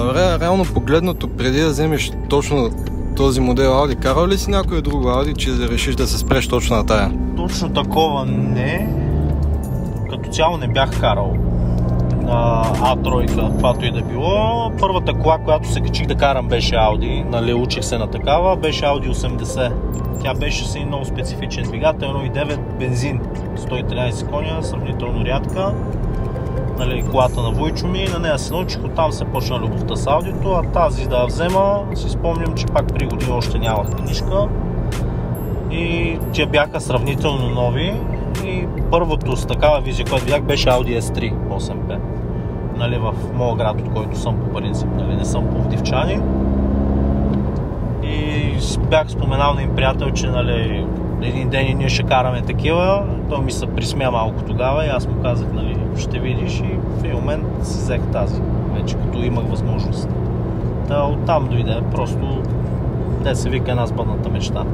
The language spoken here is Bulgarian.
Добре, реално погледнато, преди да вземеш точно този модел Audi, карал ли си някой друго Audi, че да решиш да се спреш точно на тая? Точно такова не. Като цяло не бях карал А3, каквато и да било. Първата кола, която се качих да карам, беше Audi. Нали, учих се на такава, беше Audi 80. Тя беше с един много специфичен двигател, 1.9 бензин, 113 коня, сравнително рядка. Нали, колата на Войчо ми, на нея се научих, оттам се почна любовта с аудиото, а тази да я взема, си спомням, че пак при години още нямах книжка и тя бяха сравнително нови и първото с такава визия, която видях, беше Audi S3 8P. Нали, в моя град, от който съм по принцип, нали, не съм пловдивчанин. И бях споменал на им приятел, че нали, един ден и ние ще караме такива. Той ми се присмя малко тогава и аз му казах, нали, ще видиш, и в един момент си взех тази, вече като имах възможност. Та оттам дойде, просто те се вика една сбъдната мечта.